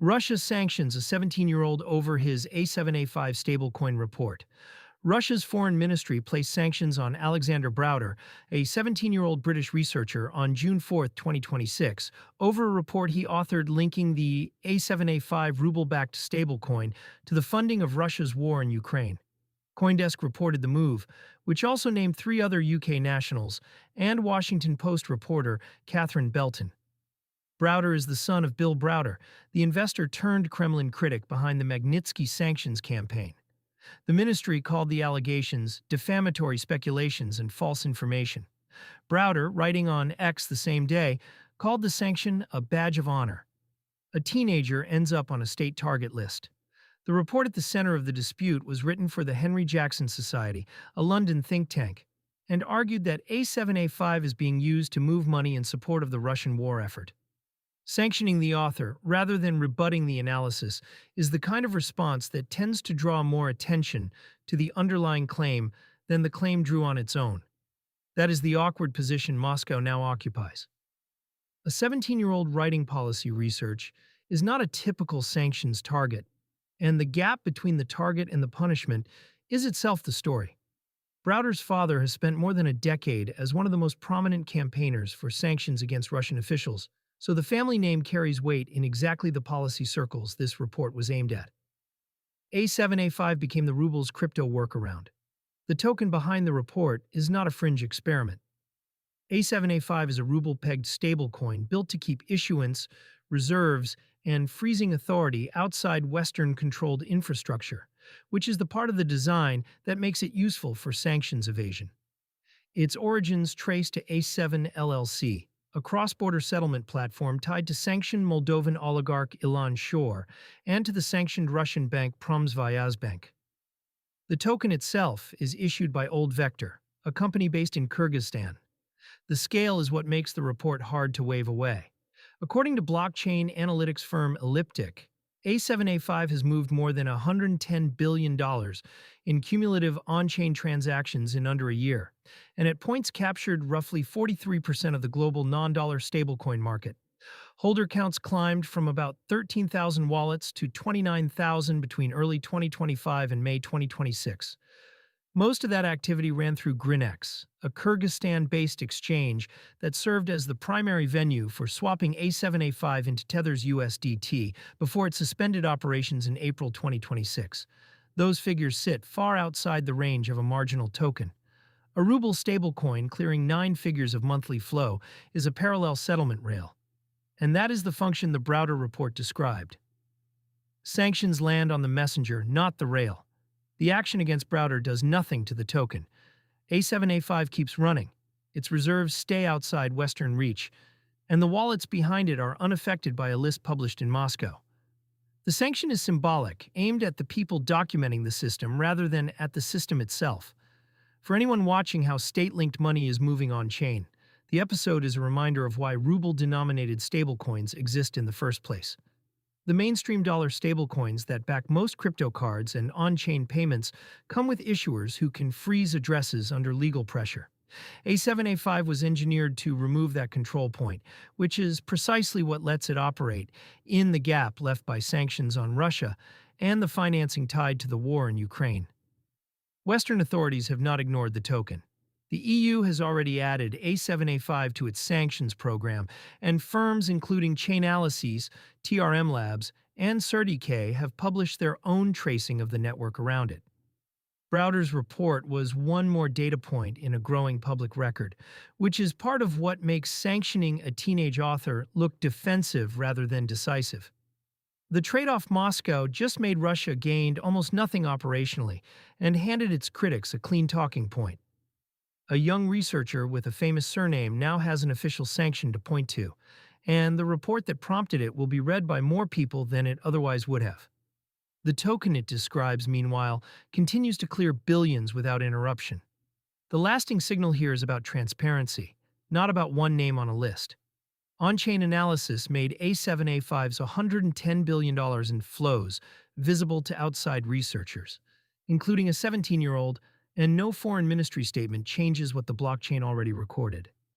Russia sanctions a 17-year-old over his A7A5 stablecoin report. Russia's foreign ministry placed sanctions on Alexander Browder, a 17-year-old British researcher, on June 4, 2026, over a report he authored linking the A7A5 ruble-backed stablecoin to the funding of Russia's war in Ukraine. CoinDesk reported the move, which also named three other UK nationals, and Washington Post reporter Catherine Belton. Browder is the son of Bill Browder, the investor-turned-Kremlin critic behind the Magnitsky sanctions campaign. The ministry called the allegations defamatory speculations and false information. Browder, writing on X the same day, called the sanction a badge of honor. A teenager ends up on a state target list. The report at the center of the dispute was written for the Henry Jackson Society, a London think tank, and argued that A7A5 is being used to move money in support of the Russian war effort. Sanctioning the author, rather than rebutting the analysis, is the kind of response that tends to draw more attention to the underlying claim than the claim drew on its own. That is the awkward position Moscow now occupies. A 17-year-old writing policy research is not a typical sanctions target, and the gap between the target and the punishment is itself the story. Browder's father has spent more than a decade as one of the most prominent campaigners for sanctions against Russian officials, so the family name carries weight in exactly the policy circles this report was aimed at. A7A5 became the ruble's crypto workaround. The token behind the report is not a fringe experiment. A7A5 is a ruble-pegged stablecoin built to keep issuance, reserves, and freezing authority outside Western-controlled infrastructure, which is the part of the design that makes it useful for sanctions evasion. Its origins trace to A7 LLC, a cross-border settlement platform tied to sanctioned Moldovan oligarch Ilan Shor and to the sanctioned Russian bank Promsvyazbank. The token itself is issued by Old Vector, a company based in Kyrgyzstan. The scale is what makes the report hard to wave away. According to blockchain analytics firm Elliptic, A7A5 has moved more than $110 billion in cumulative on-chain transactions in under a year, and at points captured roughly 43% of the global non-dollar stablecoin market. Holder counts climbed from about 13,000 wallets to 29,000 between early 2025 and May 2026. Most of that activity ran through Grinex, a Kyrgyzstan-based exchange that served as the primary venue for swapping A7A5 into Tether's USDT before it suspended operations in April 2026. Those figures sit far outside the range of a marginal token. A ruble stablecoin clearing 9 figures of monthly flow is a parallel settlement rail. And that is the function the Browder report described. Sanctions land on the messenger, not the rail. The action against Browder does nothing to the token. A7A5 keeps running. Its reserves stay outside Western reach, and the wallets behind it are unaffected by a list published in Moscow. The sanction is symbolic, aimed at the people documenting the system rather than at the system itself. For anyone watching how state-linked money is moving on-chain, the episode is a reminder of why ruble-denominated stablecoins exist in the first place. The mainstream dollar stablecoins that back most crypto cards and on-chain payments come with issuers who can freeze addresses under legal pressure. A7A5 was engineered to remove that control point, which is precisely what lets it operate in the gap left by sanctions on Russia and the financing tied to the war in Ukraine. Western authorities have not ignored the token. The EU has already added A7A5 to its sanctions program, and firms including Chainalysis, TRM Labs, and CertiK have published their own tracing of the network around it. Browder's report was one more data point in a growing public record, which is part of what makes sanctioning a teenage author look defensive rather than decisive. The trade-off Moscow just made Russia gained almost nothing operationally and handed its critics a clean talking point. A young researcher with a famous surname now has an official sanction to point to, and the report that prompted it will be read by more people than it otherwise would have. The token it describes, meanwhile, continues to clear billions without interruption. The lasting signal here is about transparency, not about one name on a list. On-chain analysis made A7A5's $110 billion in flows visible to outside researchers, including a 17-year-old, and no foreign ministry statement changes what the blockchain already recorded.